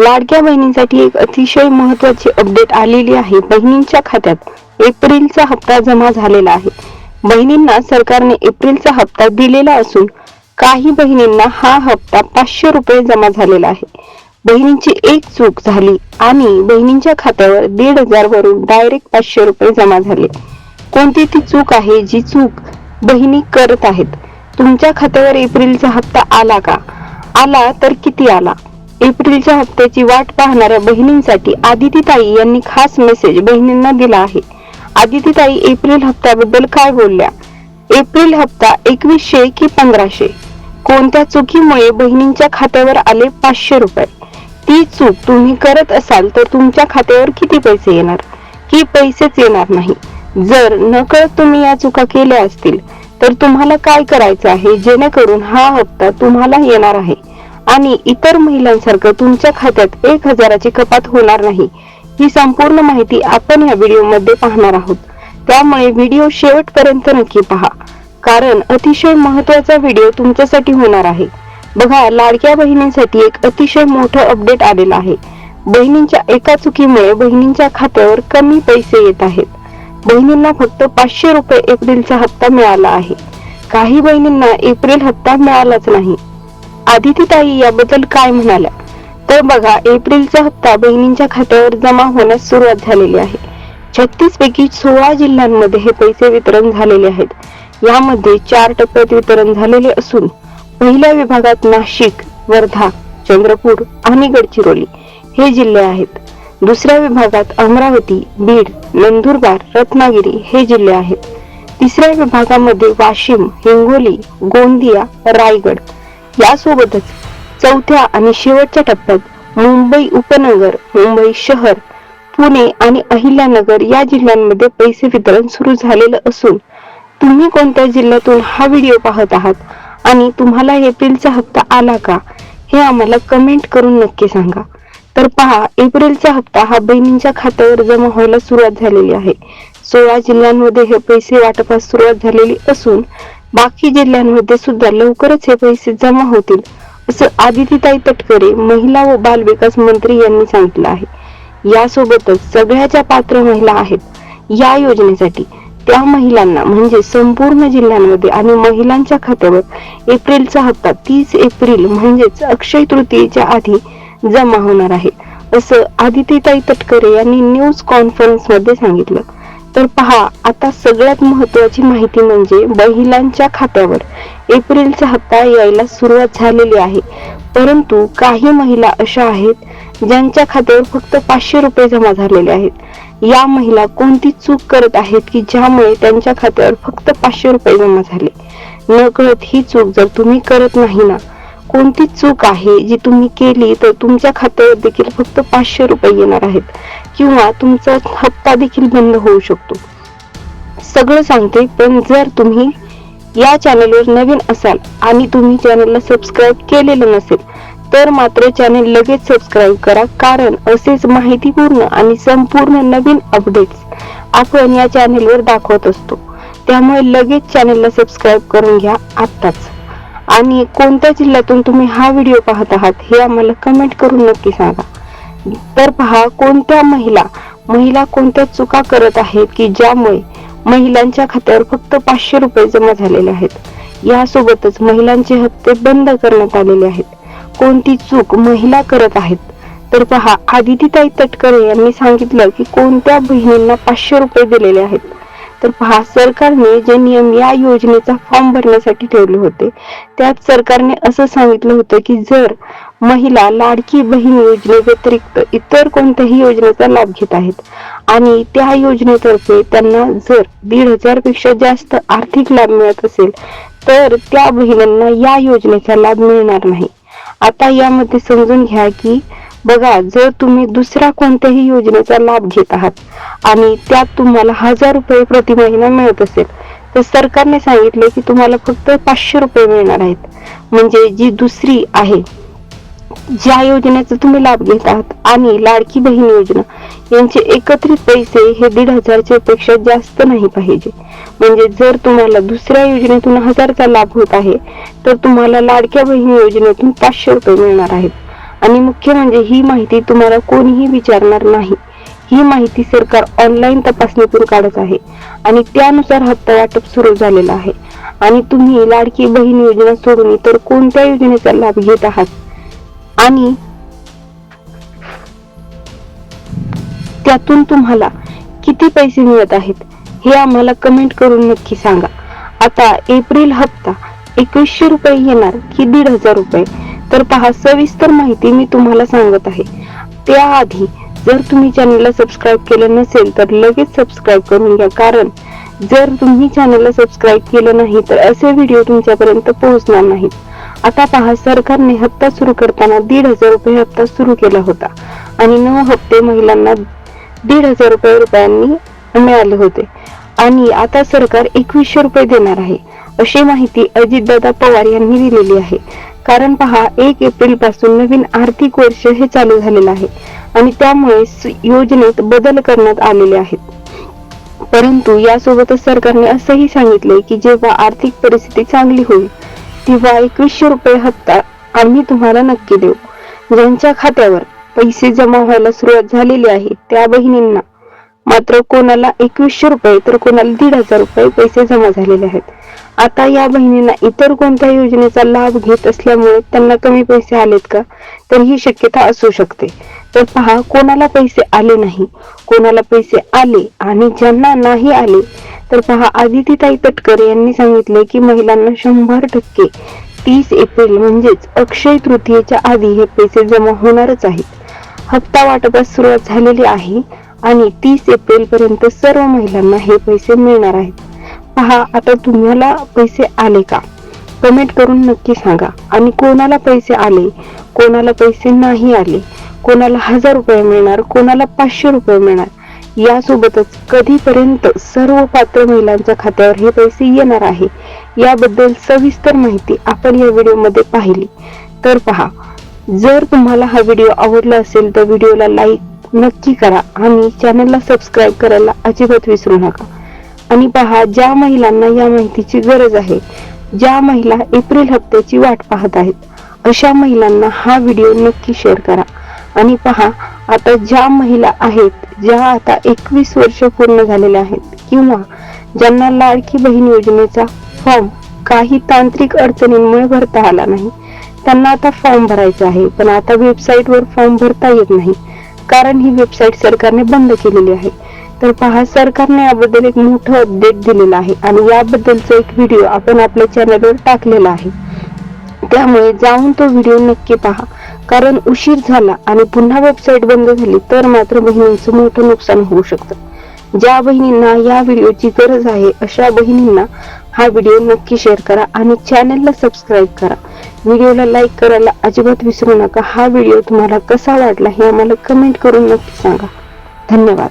लाडक्या बहिणींसाठी एक अतिशय महत्त्वाची अपडेट आलेली आहे। बहिणींच्या खात्यात एप्रिलचा हप्ता जमा झालेला आहे। बहिणींना सरकारने एप्रिलचा हप्ता दिलेला असून काही बहिणींना हा हप्ता 500 रुपये जमा झालेला आहे। बहिणींची एक चूक झाली आणि बहिणींच्या खात्यावर 1,500 वरून डायरेक्ट 500 रुपये जमा झाले। कोणती ती चूक आहे जी चूक बहिणी करत आहेत? तुमच्या खात्यावर एप्रिलचा हप्ता आला का? आला तर किती आला? एप्रिलच्या हप्त्याची वाट पाहणाऱ्या बहिणींसाठी आदितीताई यांनी खास मेसेज बहिणींना दिला आहे। आदितीताई एप्रिल हप्त्याबद्दल काय बोलल्या? एप्रिल हप्ता 2100 की 1500? कोणत्या चुकीमुळे बहिणींच्या खात्यावर आले 500 रुपये? ती चूक तुम्ही करत असाल तर तुमच्या खात्यावर किती पैसे येणार की पैसेच येणार नाही? जर नकळत तुम्ही या चुका केल्या असतील तर तुम्हाला काय करायचं आहे जेणेकरून हा हप्ता तुम्हाला येणार आहे आणि इतर महिलांसारखं तुमच्या खात्यात 1000ची कपात होणार नाही? ही संपूर्ण माहिती आपण या व्हिडिओमध्ये पाहणार आहोत। त्यामुळे व्हिडिओ शेवटपर्यंत नक्की पहा, कारण अतिशय महत्त्वाचा व्हिडिओ तुमच्यासाठी होणार आहे। बघा, लाडक्या बहिणींसाठी एक अतिशय मोठं अपडेट आलेलं आहे। बहिणींच्या एका चुकीमुळे बहिणींच्या खात्यावर कमी पैसे येत आहेत। बहिणींना फक्त 500 रुपये एप्रिलचा हप्ता मिळाला आहे। काही बहिणींना एप्रिल हप्ता मिळालाच नाही। आदितीताई याबद्दल काय म्हणाल्या? तर बघा, एप्रिलचा हप्ता बहिणींच्या खात्यावर जमा होण्यास सुरुवात झालेली आहे। 36 पैकी 16 जिल्ह्यांमध्ये हे पैसे वितरण झालेले आहेत। यामध्ये 4 टप्प्यात वितरण झालेले असून पहिल्या विभागात नाशिक, वर्धा, चंद्रपूर आणि गडचिरोली हे जिल्हे आहेत। दुसऱ्या विभागात अमरावती, बीड, नंदुरबार, रत्नागिरी हे जिल्हे आहेत। तिसऱ्या विभागामध्ये वाशिम, हिंगोली, गोंदिया, रायगड यासोबतच चौथ्या आणि शेवटच्या टप्प्यात मुंबई उपनगर, मुंबई शहर, पुणे आणि अहिल्यानगर या जिल्ह्यांमध्ये पैसे वितरण सुरू झालेलं असून तुम्ही कोणत्या जिल्ह्यातून हा व्हिडिओ पाहत आहात आणि तुम्हाला एप्रिलचा हप्ता आला का हे आम्हाला कमेंट करून नक्की सांगा। तर पहा, एप्रिलचा हप्ता हा बहिणींच्या खात्यावर जमा व्हायला सुरुवात झालेली आहे। 16 जिल्ह्यांमध्ये हे पैसे वाटपास सुरुवात झालेली असून बाकी जिल्ह्यांमध्ये सुद्धा लवकरच हे पैसे जमा होतील असं आदितीताई तटकरे महिला व बाल विकास मंत्री यांनी सांगितलं आहे। यासोबतच सगळ्या ज्या पात्र महिला आहेत या योजनेसाठी त्या महिलांना म्हणजे संपूर्ण जिल्ह्यांमध्ये आणि महिलांच्या खात्यावर एप्रिलचा हप्ता 30 एप्रिल म्हणजेच अक्षय तृतीयेच्या आधी जमा होणार आहे असं आदितीताई तटकरे यांनी न्यूज कॉन्फरन्स मध्ये सांगितलं। तर पहा, आता सगळ्यात महत्त्वाची माहिती म्हणजे महिलांच्या खात्यावर एप्रिलचा हप्ता यायला सुरुवात झालेली आहे। परंतु काही महिला अशा आहेत ज्यांच्या खात्यावर फक्त 500 रुपये जमा झालेले आहेत। या महिला कोणती चूक करत आहेत की ज्यामुळे त्यांच्या खात्यावर फक्त 500 रुपये जमा झाले? नकळत ही चूक जर तुम्ही करत नाही ना, कोणती चूक आहे जी तुम्ही केली तर तुमच्या खात्यावर देखील फक्त 500 रुपये येणार आहेत किंवा तुमचा हप्ता देखील बंद होऊ शकतो? सगळं सांगते, पण जर तुम्ही या चॅनलवर नवीन असाल आणि तुम्ही चॅनलला सबस्क्राईब केलेलं नसेल तर मात्र चॅनल लगेच सबस्क्राईब करा, कारण असेच माहितीपूर्ण आणि संपूर्ण नवीन अपडेट्स आपण या चॅनलवर दाखवत असतो। त्यामुळे लगेच चॅनलला सबस्क्राईब करून घ्या आत्ताच। आणि कोणत्या जिल्ह्यातून तुम्ही हा व्हिडिओ पाहत आहात हे आम्हाला कमेंट करून नक्की सांगा। तर पहा, कोणत्या महिला कोणत्या चुका करत आहेत की ज्यामुळे महिलांच्या खात्यावर फक्त 500 रुपये जमा झालेले आहेत। यासोबतच महिलांचे हप्ते बंद करण्यात आलेले आहेत। कोणती चूक महिला करत आहेत? तर पहा, आदितीताई तटकरे यांनी सांगितलं की कोणत्या बहिणींना 500 रुपये दिलेले आहेत। तर पहा, सरकारने जे नियम या योजनेचा फॉर्म भरण्यासाठी ठेवले होते त्यात सरकारने असं सांगितलं होतं की जर महिला लाडकी बहीण योजने व्यतिरिक्त इतर कोणत्याही योजनेचा लाभ घेत आहेत आणि त्या योजनेतर्फे त्यांना जर 1,500 पेक्षा जास्त आर्थिक लाभ मिळत असेल तर त्या बहिणींना या योजनेचा लाभ मिळणार नाही। आता यामध्ये समजून घ्या की बघा, जर तुम्ही दुसऱ्या कोणत्याही योजनेचा लाभ घेत आहात आणि त्यात तुम्हाला 1000 रुपये प्रति महिना मिळत असेल तर सरकारने सांगितले की तुम्हाला फक्त 500 रुपये मिळणार आहेत। म्हणजे जी दुसरी आहे ज्या योजनेचा तुम्ही लाभ घेत आहात आणि लाडकी बहीण योजना यांचे एकत्रित पैसे हे 1,500 पेक्षा जास्त नाही पाहिजे। म्हणजे जर तुम्हाला दुसऱ्या योजनेतून 1000चा लाभ होत आहे तर तुम्हाला लाडक्या बहीण योजनेतून 500 रुपये मिळणार आहेत। आणि मुख्य म्हणजे ही माहिती तुम्हाला कोणीही विचारणार नाही. ही माहिती सरकार ऑनलाईन तपासणीतून काढत आहे आणि त्यानुसार हप्ता वाटप सुरू झालेलं आहे. आणि तुम्ही लाडकी बहीण योजना सोडून इतर कोणत्या योजनेचा लाभ घेत आहात आणि त्यातून तुम्हाला किती पैसे मिळत आहेत हे आम्हाला कमेंट करून नक्की सांगा. आता एप्रिल हप्ता 2100 रुपये येणार की 1500 रुपये, तर पहा सविस्तर माहिती मी तुम्हाला सांगत आहे. त्याआधी जर तुम्ही चॅनलला सबस्क्राईब केलं नसेल तर लगेच सबस्क्राईब करून घ्या, कारण जर तुम्ही चॅनलला सबस्क्राईब केलं नाही तर असे व्हिडिओ तुमच्यापर्यंत पोहोचणार नाहीत. आता पहा, सरकारने हप्ता सुरू करताना 1500 रुपये हप्ता सुरू केला होता आणि 9 हप्ते महिलांना 1500 रुपयांनी मिळाले होते आणि आता सरकार 2100 रुपये देणार आहे अशी माहिती अजितदादा पवार यांनी दिलेली आहे. कारण पहा, 1 एप्रिल पासून नवीन आर्थिक वर्ष हे चालू झालेलं आहे आणि त्यामुळे योजनेत बदल करण्यात आलेले आहेत. परंतु यासोबतच सरकारने असंही सांगितले की जेव्हा आर्थिक परिस्थिती चांगली होईल तेव्हा 2100 रुपये हप्ता आम्ही तुम्हाला नक्की देऊ. ज्यांच्या खात्यावर पैसे जमा व्हायला सुरुवात झालेली आहे त्या बहिणींना मात्र कोणाला 2100 रुपये तर कोणाला 1500 रुपये पैसे जमा झालेले आहेत. आता या बहिणींना इतर कोणत्या योजनेचा लाभ घेत असल्यामुळे त्यांना कमी पैसे आलेत का, तर ही शक्यता असू शकते. तर पहा, कोणाला पैसे आले नाही, कोणाला पैसे आले आणि ज्यांना नाही आले तर पहा, आदितीताई तटकरे यांनी सांगितले की महिलांना 100% 30 एप्रिल म्हणजेच अक्षय तृतीयेच्या आधी हे पैसे जमा होणारच आहेत. हप्ता वाटपास सुरुवात झालेली आहे आणि 30 एप्रिल पर्यंत सर्व महिलांना हे पैसे मिळणार आहेत. पहा, आता तुम्हाला पैसे आले का कमेंट करून नक्की सांगा. आणि कोणाला पैसे आले, कोणाला पैसे नाही आले, कोणाला 1000 रुपये मिळणार, कोणाला 500 रुपये मिळणार, यासोबतच कधीपर्यंत सर्व पात्र महिलांच्या खात्यावर हे पैसे येणार आहे याबद्दल सविस्तर माहिती आपण या व्हिडिओमध्ये पाहिली. तर पहा, जर तुम्हाला हा व्हिडिओ आवडला असेल तर व्हिडिओला लाईक नक्की करा आणि चॅनलला सबस्क्राईब करायला अजिबात विसरू नका. आणि पहा, ज्या महिलांना या माहितीची गरज आहे, ज्या महिला एप्रिल हप्त्याची वाट पाहत आहेत, अशा महिलांना हा व्हिडिओ नक्की शेअर करा. आणि पहा, आता ज्या महिला आहेत ज्या आता 21 वर्ष पूर्ण झालेल्या आहेत किंवा ज्यांना लाडकी बहीण योजनेचा फॉर्म काही तांत्रिक अडचणींमुळे भरता आला नाही, त्यांना आता फॉर्म भरायचा आहे. पण आता वेबसाईटवर फॉर्म भरता येत नाही कारण ही वेबसाईट सरकारने बंद केलेली आहे. तर पहा, सरकारने याबद्दल एक मोठं अपडेट दिलेलं आहे आणि याबद्दलचा एक व्हिडिओ आपण आपल्या चॅनलवर टाकलेला आहे. त्यामुळे जाऊन तो व्हिडिओ नक्की पहा, कारण उशीर झाला आणि पुन्हा वेबसाईट बंद झाली तर मात्र बहिणींचं मोठं नुकसान होऊ शकतं. ज्या बहिणींना या व्हिडिओची गरज आहे अशा बहिणींना हा व्हिडिओ नक्की शेअर करा आणि चॅनलला सबस्क्राईब करा. व्हिडिओला लाईक करायला अजिबात विसरू नका. हा व्हिडिओ तुम्हाला कसा वाटला हे आम्हाला कमेंट करून नक्की सांगा. धन्यवाद.